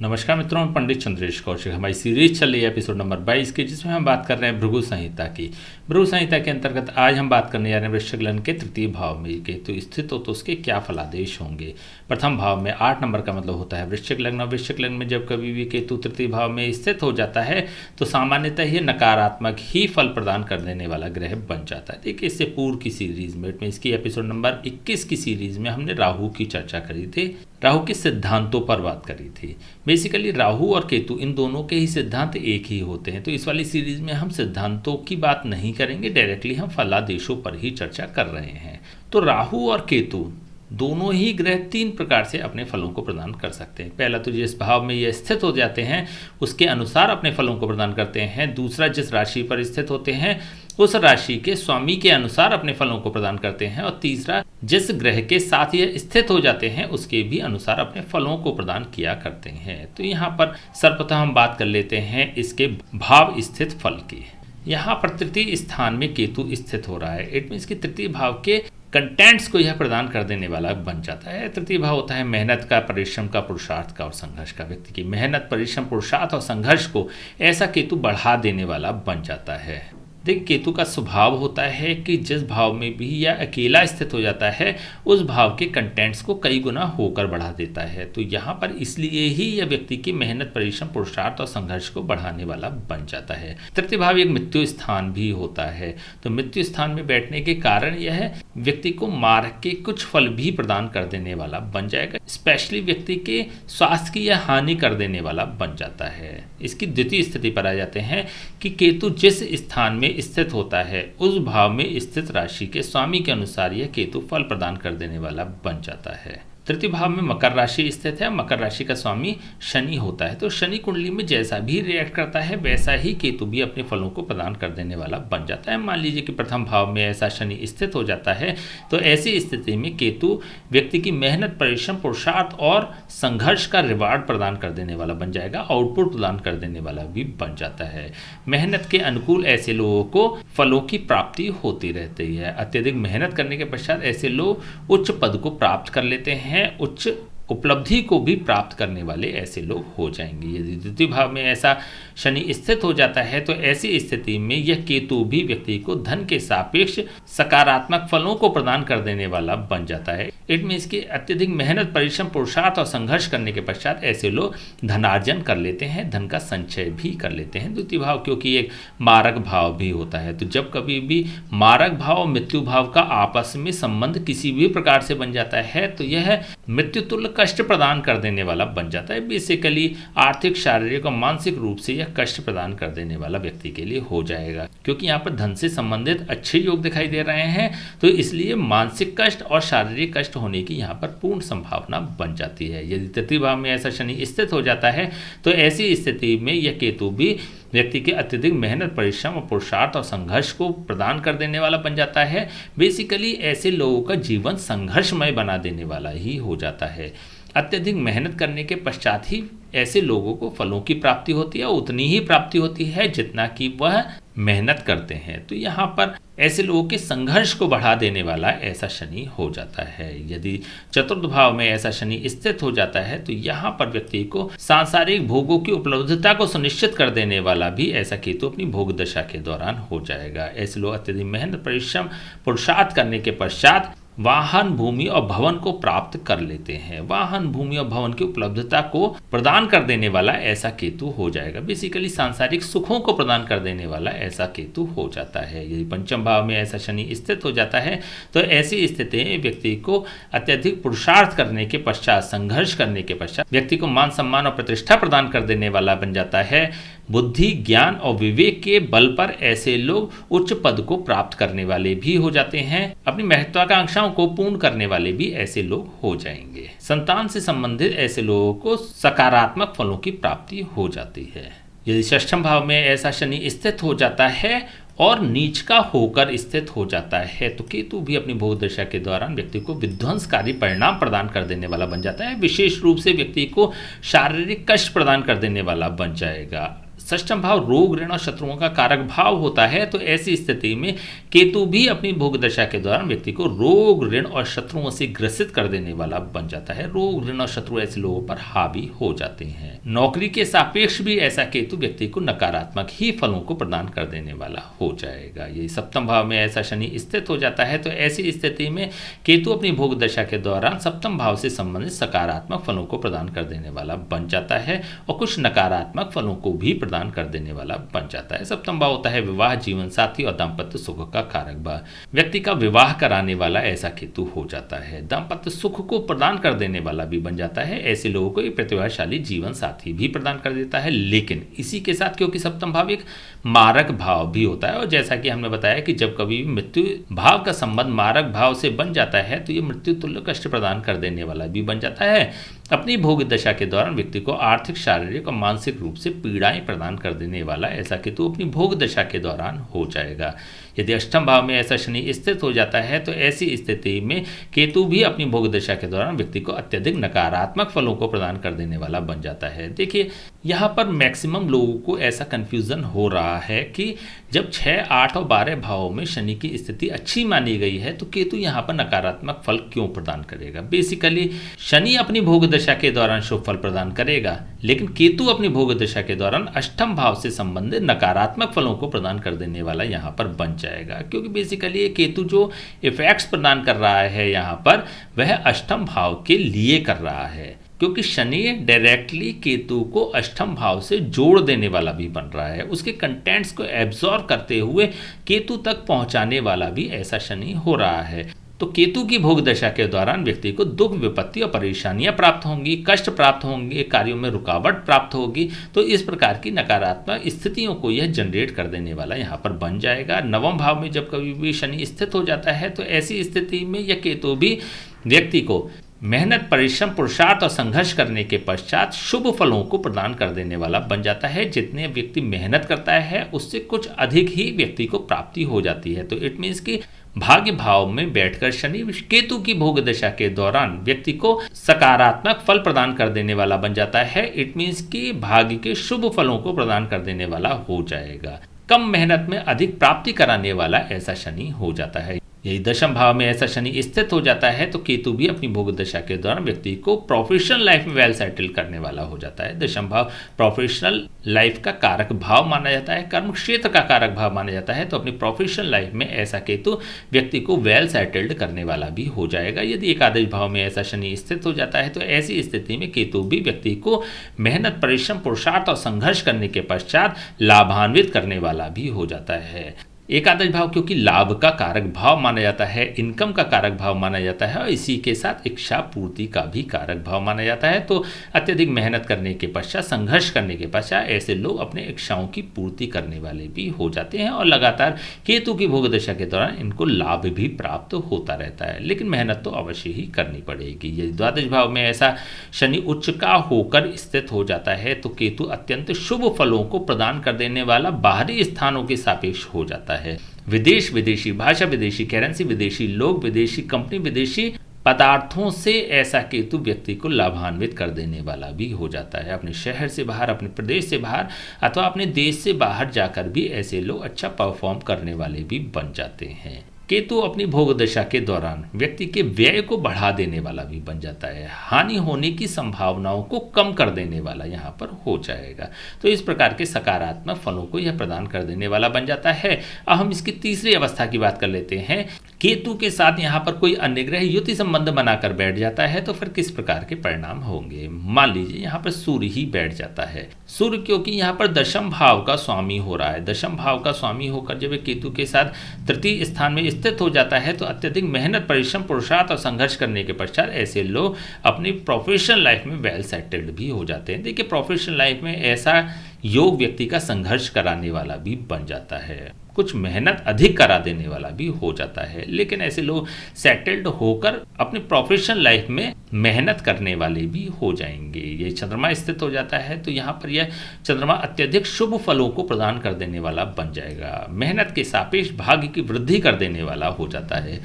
नमस्कार मित्रों, मैं पंडित चंद्रेश कौशिक। हमारी सीरीज चल रही है एपिसोड नंबर 22 की, जिसमें हम बात कर रहे हैं भृगु संहिता की। भृगु संहिता के अंतर्गत आज हम बात करने जा रहे हैं वृश्चिक लग्न के तृतीय भाव में केतु स्थित हो तो उसके क्या फलादेश होंगे। प्रथम भाव में 8 नंबर का मतलब होता है वृश्चिक लग्न। वृश्चिक लग्न में जब कभी भी केतु तृतीय भाव में स्थित हो जाता है तो सामान्यतः ये नकारात्मक ही फल प्रदान कर देने वाला ग्रह बन जाता है। देखिए, इससे पूर्व की सीरीज में इसकी एपिसोड नंबर 21 की सीरीज में हमने राहु की चर्चा करी थी, राहु के सिद्धांतों पर बात करी थी। बेसिकली राहु और केतु इन दोनों के ही सिद्धांत एक ही होते हैं, तो इस वाली सीरीज में हम सिद्धांतों की बात नहीं करेंगे, डायरेक्टली हम फलादेशों पर ही चर्चा कर रहे हैं। तो राहु और केतु दोनों ही ग्रह 3 प्रकार से अपने फलों को प्रदान कर सकते हैं। पहला तो जिस भाव में ये स्थित हो जाते हैं उसके अनुसार अपने फलों को प्रदान करते हैं। दूसरा, जिस राशि पर स्थित होते हैं उस राशि के स्वामी के अनुसार अपने फलों को प्रदान करते हैं। और तीसरा, जिस ग्रह के साथ ये स्थित हो जाते हैं उसके भी अनुसार अपने फलों को प्रदान किया करते हैं। तो यहाँ पर सर्वप्रथम हम बात कर लेते हैं इसके भाव स्थित फल की। यहाँ पर तृतीय स्थान में केतु स्थित हो रहा है। इट मीन्स कि तृतीय भाव के कंटेंट्स को यह प्रदान कर देने वाला बन जाता है। तृतीय भाव होता है मेहनत का, परिश्रम का, पुरुषार्थ का और संघर्ष का। व्यक्ति की मेहनत, परिश्रम, पुरुषार्थ और संघर्ष को ऐसा केतु बढ़ा देने वाला बन जाता है। देख, केतु का स्वभाव होता है कि जिस भाव में भी यह अकेला स्थित हो जाता है उस भाव के कंटेंट्स को कई गुना होकर बढ़ा देता है। तो यहाँ पर इसलिए ही यह व्यक्ति की मेहनत, परिश्रम, पुरुषार्थ और संघर्ष को बढ़ाने वाला बन जाता है। तृतीय भाव एक मृत्यु स्थान भी होता है, तो मृत्यु स्थान में बैठने के कारण यह व्यक्ति को मार के कुछ फल भी प्रदान कर देने वाला बन जाएगा। स्पेशली व्यक्ति के स्वास्थ्य की यह हानि कर देने वाला बन जाता है। इसकी द्वितीय स्थिति पर आ जाते हैं कि केतु जिस स्थान में स्थित होता है उस भाव में स्थित राशि के स्वामी के अनुसार यह केतु फल प्रदान कर देने वाला बन जाता है। तृतीय भाव में मकर राशि स्थित है। मकर राशि का स्वामी शनि होता है, तो शनि कुंडली में जैसा भी रिएक्ट करता है वैसा ही केतु भी अपने फलों को प्रदान कर देने वाला बन जाता है। मान लीजिए कि प्रथम भाव में ऐसा शनि स्थित हो जाता है तो ऐसी स्थिति में केतु व्यक्ति की मेहनत, परिश्रम, पुरुषार्थ और संघर्ष का रिवार्ड प्रदान कर देने वाला बन जाएगा, आउटपुट प्रदान कर देने वाला भी बन जाता है। मेहनत के अनुकूल ऐसे लोगों को फलों की प्राप्ति होती रहती है। अत्यधिक मेहनत करने के पश्चात ऐसे लोग उच्च पद को प्राप्त कर लेते हैं, उच्च उपलब्धि को भी प्राप्त करने वाले ऐसे लोग हो जाएंगे। यदि द्वितीय भाव में ऐसा शनि स्थित हो जाता है तो ऐसी स्थिति में यह केतु भी व्यक्ति को धन के सापेक्ष सकारात्मक फलों को प्रदान कर देने वाला बन जाता है। इट मीन्स कि अत्यधिक मेहनत, परिश्रम, पुरुषार्थ और संघर्ष करने के पश्चात ऐसे लोग धनार्जन कर लेते हैं, धन का संचय भी कर लेते हैं। द्वितीय भाव क्योंकि एक मारक भाव भी होता है, तो जब कभी भी मारक भाव और मृत्यु भाव का आपस में संबंध किसी भी प्रकार से बन जाता है तो यह मृत्यु तुल्य कष्ट प्रदान कर देने वाला बन जाता है। बेसिकली आर्थिक, शारीरिक और मानसिक रूप से यह कष्ट प्रदान कर देने वाला व्यक्ति के लिए हो जाएगा। क्योंकि यहाँ पर धन से संबंधित अच्छे योग दिखाई दे रहे हैं तो इसलिए मानसिक कष्ट और शारीरिक कष्ट होने की यहाँ पर पूर्ण संभावना बन जाती है। यदि तृतीय भाव में ऐसा शनि स्थित हो जाता है तो ऐसी स्थिति में यह केतु भी व्यक्ति के अत्यधिक मेहनत, परिश्रम और पुरुषार्थ और संघर्ष को प्रदान कर देने वाला बन जाता है। बेसिकली ऐसे लोगों का जीवन संघर्षमय बना देने वाला ही हो जाता है। अत्यधिक मेहनत करने के पश्चात ही ऐसे लोगों को फलों की प्राप्ति होती है, उतनी ही प्राप्ति होती है जितना कि वह मेहनत करते हैं। तो यहाँ पर ऐसे लोगों के संघर्ष को बढ़ा देने वाला ऐसा शनि हो जाता है। यदि चतुर्थ भाव में ऐसा शनि स्थित हो जाता है तो यहाँ पर व्यक्ति को सांसारिक भोगों की उपलब्धता को सुनिश्चित कर देने वाला भी ऐसा केतु अपनी भोग दशा के दौरान हो जाएगा। ऐसे लोग अत्यधिक मेहनत, परिश्रम, पुरुषार्थ करने के पश्चात वाहन, भूमि और भवन को प्राप्त कर लेते हैं। वाहन, भूमि और भवन की उपलब्धता को प्रदान कर देने वाला ऐसा केतु हो जाएगा। बेसिकली सांसारिक सुखों को प्रदान कर देने वाला ऐसा केतु हो जाता है। यदि पंचम भाव में ऐसा शनि स्थित हो जाता है तो ऐसी स्थिति में व्यक्ति को अत्यधिक पुरुषार्थ करने के पश्चात, संघर्ष करने के पश्चात व्यक्ति को मान, सम्मान और प्रतिष्ठा प्रदान कर देने वाला बन जाता है। बुद्धि, ज्ञान और विवेक के बल पर ऐसे लोग उच्च पद को प्राप्त करने वाले भी हो जाते हैं। अपनी महत्वाकांक्षाओं को पूर्ण करने वाले भी ऐसे लोग हो जाएंगे। संतान से संबंधित ऐसे लोगों को सकारात्मक फलों की प्राप्ति हो जाती है। यदि षष्ठम भाव में ऐसा शनि स्थित हो जाता है और नीच का होकर स्थित हो जाता है तो केतु भी अपनी भोग दशा के दौरान व्यक्ति को विध्वंसकारी परिणाम प्रदान कर देने वाला बन जाता है। विशेष रूप से व्यक्ति को शारीरिक कष्ट प्रदान कर देने वाला बन जाएगा। षष्ठम भाव रोग, ऋण और शत्रुओं का कारक भाव होता है, तो ऐसी स्थिति में केतु भी अपनी भोग दशा के दौरान व्यक्ति को रोग, ऋण और शत्रुओं से ग्रसित कर देने वाला बन जाता है। रोग, ऋण और शत्रु ऐसे लोगों पर हावी हो जाते हैं। नौकरी के सापेक्ष भी ऐसा केतु व्यक्ति को नकारात्मक ही फलों को प्रदान कर देने वाला हो जाएगा। यही सप्तम भाव में ऐसा शनि स्थित हो जाता है, तो ऐसी स्थिति में केतु अपनी भोग दशा के दौरान सप्तम भाव से संबंधित सकारात्मक फलों को प्रदान कर देने वाला बन जाता है और कुछ नकारात्मक फलों को भी प्रदान कर देने वाला बन जाता है। सप्तम भाव होता है विवाह, जीवन साथी और दाम्पत्य सुख का कारक भाव। व्यक्ति का विवाह कराने वाला ऐसा केतु हो जाता है। दाम्पत्य सुख को प्रदान कर देने वाला भी बन जाता है। ऐसे लोगों को एक प्रतिभाशाली जीवन साथी भी प्रदान कर देता है। लेकिन इसी के साथ क्योंकि सप्तम भाव एक मारक भाव भी होता है और जैसा कि हमने बताया कि जब कभी मृत्यु भाव का संबंध मारक भाव से बन जाता है तो ये मृत्यु तुल्य कष्ट प्रदान कर देने वाला भी बन जाता है। अपनी भोग दशा के दौरान व्यक्ति को आर्थिक, शारीरिक और मानसिक रूप से पीड़ाएं प्रदान कर देने वाला ऐसा केतु अपनी भोग दशा के दौरान हो जाएगा। यदि अष्टम भाव में ऐसा शनि स्थित हो जाता है तो ऐसी स्थिति में केतु भी अपनी भोग दशा के दौरान व्यक्ति को अत्यधिक नकारात्मक फलों को प्रदान कर देने वाला बन जाता है। देखिए यहाँ पर मैक्सिमम लोगों को ऐसा कंफ्यूजन हो रहा है कि जब 6, 8 और 12 भावों में शनि की स्थिति अच्छी मानी गई है तो केतु यहाँ पर नकारात्मक फल क्यों प्रदान करेगा। बेसिकली शनि अपनी भोग दशा के दौरान शुभ फल प्रदान करेगा, लेकिन केतु अपनी भोग दशा के दौरान अष्टम भाव से संबंधित नकारात्मक फलों को प्रदान कर देने वाला यहाँ पर बन जाएगा। क्योंकि बेसिकली ये केतु जो इफेक्ट्स प्रदान कर रहा है यहाँ पर वह अष्टम भाव के लिए कर रहा है, क्योंकि शनि डायरेक्टली केतु को अष्टम भाव से जोड़ देने वाला भी बन रहा है। उसके कंटेंट्स को एब्जॉर्ब करते हुए केतु तक पहुंचाने वाला भी ऐसा शनि हो रहा है। तो केतु की भोग दशा के दौरान व्यक्ति को दुख, विपत्ति और परेशानियां प्राप्त होंगी, कष्ट प्राप्त होंगे, कार्यों में रुकावट प्राप्त होगी। तो इस प्रकार की नकारात्मक स्थितियों को यह जनरेट कर देने वाला यहाँ पर बन जाएगा। नवम भाव में जब कभी भी शनि स्थित हो जाता है तो ऐसी स्थिति में यह केतु भी व्यक्ति को मेहनत, परिश्रम, पुरुषार्थ और संघर्ष करने के पश्चात शुभ फलों को प्रदान कर देने वाला बन जाता है। जितने व्यक्ति मेहनत करता है उससे कुछ अधिक ही व्यक्ति को प्राप्ति हो जाती है। तो इट मीन्स कि भाग्य भाव में बैठकर शनि केतु की भोग दशा के दौरान व्यक्ति को सकारात्मक फल प्रदान कर देने वाला बन जाता है। इट मीन्स कि भाग्य के शुभ फलों को प्रदान कर देने वाला हो जाएगा। कम मेहनत में अधिक प्राप्ति कराने वाला ऐसा शनि हो जाता है। यही दशम भाव में ऐसा शनि स्थित हो जाता है तो केतु भी अपनी भोग दशा के दौरान व्यक्ति को प्रोफेशनल लाइफ में वेल सेटल करने वाला हो जाता है। दशम भाव प्रोफेशनल लाइफ का कारक भाव माना जाता है, कर्म क्षेत्र का कारक भाव माना जाता है। तो अपनी प्रोफेशनल लाइफ में ऐसा केतु व्यक्ति को वेल सेटल्ड करने वाला भी हो जाएगा। यदि एकादश भाव में ऐसा शनि स्थित हो जाता है तो ऐसी स्थिति में केतु भी व्यक्ति को मेहनत, परिश्रम, पुरुषार्थ और संघर्ष करने के पश्चात लाभान्वित करने वाला भी हो जाता है। एकादश भाव क्योंकि लाभ का कारक भाव माना जाता है, इनकम का कारक भाव माना जाता है और इसी के साथ इच्छा पूर्ति का भी कारक भाव माना जाता है। तो अत्यधिक मेहनत करने के पश्चात, संघर्ष करने के पश्चात ऐसे लोग अपने इच्छाओं की पूर्ति करने वाले भी हो जाते हैं और लगातार केतु की भोग दशा के दौरान इनको लाभ भी प्राप्त होता रहता है। लेकिन मेहनत तो अवश्य ही करनी पड़ेगी। यदि द्वादश भाव में ऐसा शनि उच्च का होकर स्थित हो जाता है तो केतु अत्यंत शुभ फलों को प्रदान कर देने वाला बाहरी स्थानों के सापेक्ष हो जाता है। विदेश, विदेशी भाषा, विदेशी करेंसी, विदेशी लोग, विदेशी कंपनी, विदेशी पदार्थों से ऐसा केतु व्यक्ति को लाभान्वित कर देने वाला भी हो जाता है। अपने शहर से बाहर, अपने प्रदेश से बाहर अथवा अपने देश से बाहर जाकर भी ऐसे लोग अच्छा परफॉर्म करने वाले भी बन जाते हैं। केतु अपनी भोग दशा के दौरान व्यक्ति के व्यय को बढ़ा देने वाला भी बन जाता है। हानि होने की संभावनाओं को कम कर देने वाला यहाँ पर हो जाएगा। तो इस प्रकार के सकारात्मक फलों को यह प्रदान कर देने वाला बन जाता है। अब हम इसकी तीसरी अवस्था की बात कर लेते हैं। केतु के साथ यहाँ पर कोई अन्य ग्रह युति संबंध बनाकर बैठ जाता है तो फिर किस प्रकार के परिणाम होंगे। मान लीजिए यहाँ पर सूर्य ही बैठ जाता है। सूर्य क्योंकि यहाँ पर दशम भाव का स्वामी हो रहा है, दशम भाव का स्वामी होकर जब केतु के साथ तृतीय स्थान में स्थित हो जाता है तो अत्यधिक मेहनत, परिश्रम, पुरुषार्थ और संघर्ष करने के पश्चात ऐसे लोग अपनी प्रोफेशनल लाइफ में वेल सेटल्ड भी हो जाते हैं। देखिए प्रोफेशनल लाइफ में ऐसा योग व्यक्ति का संघर्ष कराने वाला भी बन जाता है, कुछ मेहनत अधिक करा देने वाला भी हो जाता है। लेकिन ऐसे लोग सेटल्ड होकर अपनी प्रोफेशनल लाइफ में मेहनत करने वाले भी हो जाएंगे। ये चंद्रमा स्थित हो जाता है तो यहाँ पर यह चंद्रमा अत्यधिक शुभ फलों को प्रदान कर देने वाला बन जाएगा। मेहनत के सापेक्ष भाग्य की वृद्धि कर देने वाला हो जाता है।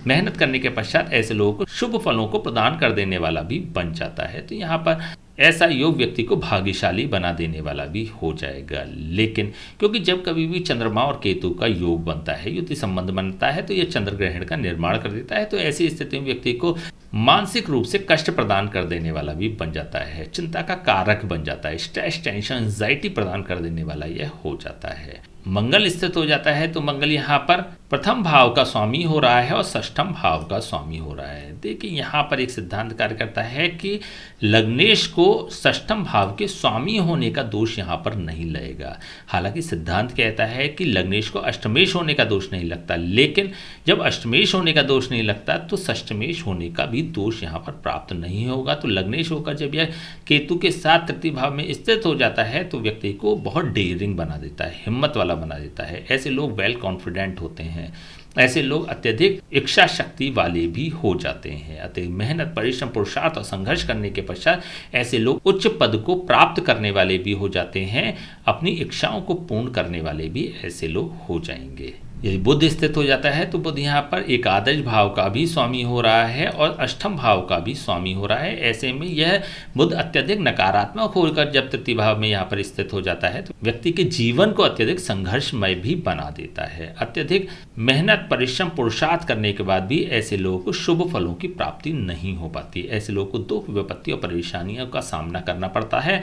मेहनत करने के पश्चात ऐसे लोगों को शुभ फलों को प्रदान कर देने वाला भी बन जाता है। तो यहाँ पर ऐसा योग व्यक्ति को भाग्यशाली बना देने वाला भी हो जाएगा। लेकिन क्योंकि जब कभी भी चंद्रमा और केतु का योग बनता है, युति संबंध बनता है, तो यह चंद्र ग्रहण का निर्माण कर देता है। तो ऐसी स्थिति में व्यक्ति को मानसिक रूप से कष्ट प्रदान कर देने वाला भी बन जाता है, चिंता का कारक बन जाता है, स्ट्रेस, टेंशन, एंजाइटी प्रदान कर देने वाला यह हो जाता है। मंगल स्थित हो जाता है तो मंगल यहाँ पर प्रथम भाव का स्वामी हो रहा है और षष्ठम भाव का स्वामी हो रहा है। देखिए यहाँ पर एक सिद्धांत कार्य करता है कि लग्नेश को षष्ठम भाव के स्वामी होने का दोष यहाँ पर नहीं लगेगा। हालांकि सिद्धांत कहता है कि लग्नेश को अष्टमेश होने का दोष नहीं लगता, लेकिन जब अष्टमेश होने का दोष नहीं लगता तो षष्ठमेश होने का भी दोष यहाँ पर प्राप्त नहीं होगा। तो लग्नेश होकर जब यह केतु के साथ तृतीय भाव में स्थित हो जाता है तो व्यक्ति को बहुत डेयरिंग बना देता है, हिम्मत वाला बना देता है। ऐसे लोग वेल कॉन्फिडेंट होते हैं, ऐसे लोग अत्यधिक इच्छा शक्ति वाले भी हो जाते हैं। अत्यधिक मेहनत, परिश्रम, पुरुषार्थ और संघर्ष करने के पश्चात ऐसे लोग उच्च पद को प्राप्त करने वाले भी हो जाते हैं, अपनी इच्छाओं को पूर्ण करने वाले भी ऐसे लोग हो जाएंगे। यदि बुध स्थित हो जाता है तो बुध यहाँ पर एकादश भाव का भी स्वामी हो रहा है और अष्टम भाव का भी स्वामी हो रहा है। ऐसे में यह बुध अत्यधिक नकारात्मक होकर जब तृतीय भाव में यहाँ पर स्थित हो जाता है तो व्यक्ति के जीवन को अत्यधिक संघर्षमय भी बना देता है। अत्यधिक मेहनत, परिश्रम, पुरुषार्थ करने के बाद भी ऐसे लोगों को शुभ फलों की प्राप्ति नहीं हो पाती। ऐसे लोगों को दुख, विपत्ति और परेशानियों का सामना करना पड़ता है।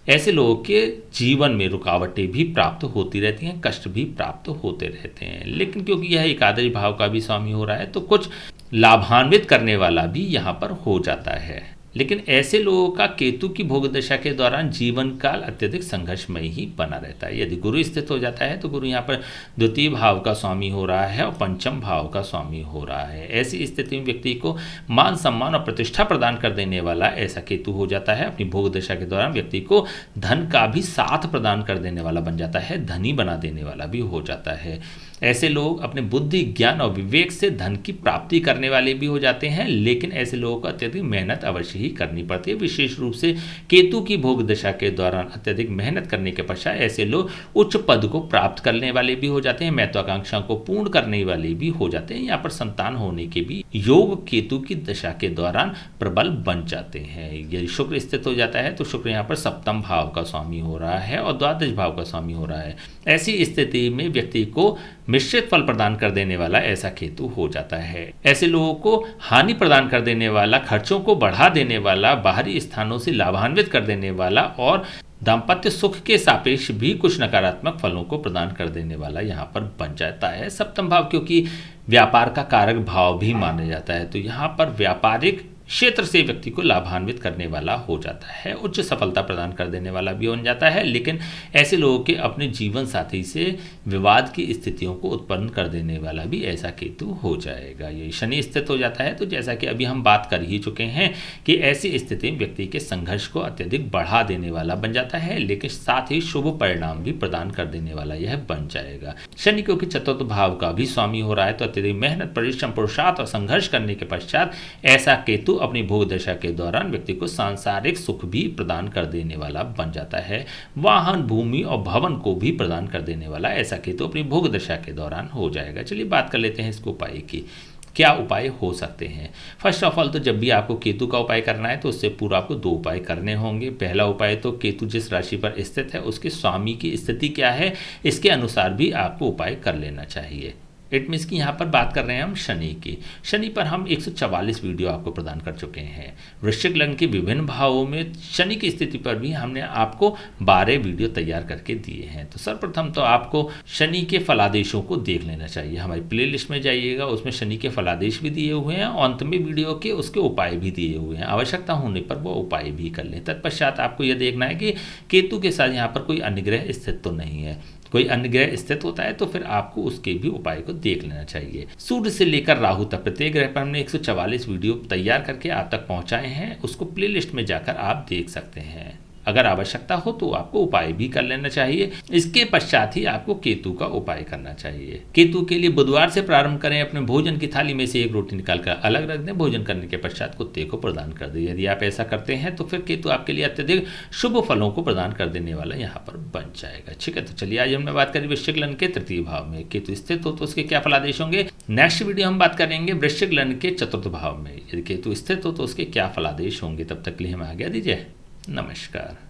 ऐसे लोगों के जीवन में रुकावटें भी प्राप्त होती रहती हैं, कष्ट भी प्राप्त होते रहते हैं। लेकिन क्योंकि यह एकादश भाव का भी स्वामी हो रहा है तो कुछ लाभान्वित करने वाला भी यहाँ पर हो जाता है। लेकिन ऐसे लोगों का केतु की भोग दशा के दौरान जीवन काल अत्यधिक संघर्षमय ही बना रहता है। यदि गुरु स्थित हो जाता है तो गुरु यहाँ पर द्वितीय भाव का स्वामी हो रहा है और पंचम भाव का स्वामी हो रहा है। ऐसी स्थिति में व्यक्ति को मान, सम्मान और प्रतिष्ठा प्रदान कर देने वाला ऐसा केतु हो जाता है। अपनी भोग दशा के दौरान व्यक्ति को धन का भी साथ प्रदान कर देने वाला बन जाता है, धनी बना देने वाला भी हो जाता है। ऐसे लोग अपने बुद्धि, ज्ञान और विवेक से धन की प्राप्ति करने वाले भी हो जाते हैं। लेकिन ऐसे लोगों को अत्यधिक मेहनत अवश्य ही करनी पड़ती है। विशेष रूप से केतु की भोग दशा के दौरान अत्यधिक मेहनत करने के पश्चात ऐसे लोग उच्च पद को प्राप्त करने वाले भी हो जाते हैं, महत्वाकांक्षा को पूर्ण करने वाले भी हो जाते हैं। यहाँ पर संतान होने के भी योग केतु की दशा के दौरान प्रबल बन जाते हैं। यदि शुक्र स्थित हो जाता है तो शुक्र यहाँ पर सप्तम भाव का स्वामी हो रहा है और द्वादश भाव का स्वामी हो रहा है। ऐसी स्थिति में व्यक्ति को मिश्रित फल प्रदान कर देने वाला ऐसा केतु हो जाता है। ऐसे लोगों को हानि प्रदान कर देने वाला, खर्चों को बढ़ा देने वाला, बाहरी स्थानों से लाभान्वित कर देने वाला और दाम्पत्य सुख के सापेक्ष भी कुछ नकारात्मक फलों को प्रदान कर देने वाला यहाँ पर बन जाता है। सप्तम भाव क्योंकि व्यापार का कारक भाव भी माना जाता है तो यहाँ पर व्यापारिक क्षेत्र से व्यक्ति को लाभान्वित करने वाला हो जाता है, उच्च सफलता प्रदान कर देने वाला भी बन जाता है। लेकिन ऐसे लोगों के अपने जीवन साथी से विवाद की स्थितियों को उत्पन्न कर देने वाला भी ऐसा केतु हो जाएगा। ये शनि स्थित हो जाता है तो जैसा कि अभी हम बात कर ही चुके हैं कि ऐसी स्थिति में व्यक्ति के संघर्ष को अत्यधिक बढ़ा देने वाला बन जाता है, लेकिन साथ ही शुभ परिणाम भी प्रदान कर देने वाला यह बन जाएगा। शनि क्योंकि चतुर्थ भाव का भी स्वामी हो रहा है तो अत्यधिक मेहनत, परिश्रम, पुरुषार्थ और संघर्ष करने के पश्चात ऐसा केतु अपनी भोग दशा के दौरान व्यक्ति को सांसारिक सुख भी प्रदान कर देने वाला बन जाता है। वाहन, भूमि और भवन को भी प्रदान कर देने वाला ऐसा केतु अपनी भोग दशा के दौरान हो जाएगा। चलिए बात कर लेते हैं इसको उपाय की, क्या उपाय हो सकते हैं। फर्स्ट ऑफ ऑल तो जब भी आपको केतु का उपाय करना है तो उससे पूरा आपको 2 उपाय करने होंगे। पहला उपाय तो केतु जिस राशि पर स्थित है उसके स्वामी की स्थिति क्या है इसके अनुसार भी आपको उपाय कर लेना चाहिए। इट मीन्स कि यहाँ पर बात कर रहे हैं हम शनि की। शनि पर हम 144 वीडियो आपको प्रदान कर चुके हैं। वृश्चिक लग्न के विभिन्न भावों में शनि की स्थिति पर भी हमने आपको 12 वीडियो तैयार करके दिए हैं। तो सर्वप्रथम तो आपको शनि के फलादेशों को देख लेना चाहिए। हमारी प्लेलिस्ट में जाइएगा, उसमें शनि के फलादेश भी दिए हुए हैं और अंत में वीडियो के उसके उपाय भी दिए हुए हैं। आवश्यकता होने पर वो उपाय भी कर लें। तत्पश्चात आपको यह देखना है कि केतु के साथ यहाँ पर कोई अन्य ग्रह स्थित तो नहीं है। कोई अन्य ग्रह स्थित होता है तो फिर आपको उसके भी उपाय को देख लेना चाहिए। सूर्य से लेकर राहु तक प्रत्येक ग्रह पर हमने 144 वीडियो तैयार करके आप तक पहुंचाए हैं। उसको प्लेलिस्ट में जाकर आप देख सकते हैं। अगर आवश्यकता हो तो आपको उपाय भी कर लेना चाहिए। इसके पश्चात ही आपको केतु का उपाय करना चाहिए। केतु के लिए बुधवार से प्रारंभ करें। अपने भोजन की थाली में से एक रोटी निकालकर अलग रख दें। भोजन करने के पश्चात कुत्ते को प्रदान कर दें। यदि आप ऐसा करते हैं तो फिर केतु आपके लिए अत्यधिक शुभ फलों को प्रदान कर देने वाला यहाँ पर बन जाएगा। ठीक है, तो चलिए आज हमने बात करी वृश्चिक लग्न के तृतीय भाव में केतु स्थित हो तो उसके क्या फलादेश होंगे। नेक्स्ट वीडियो हम बात करेंगे वृश्चिक लग्न के चतुर्थ भाव में यदि केतु स्थित हो तो उसके क्या फलादेश होंगे। तब तक के लिए हमें आज्ञा दीजिए। नमस्कार।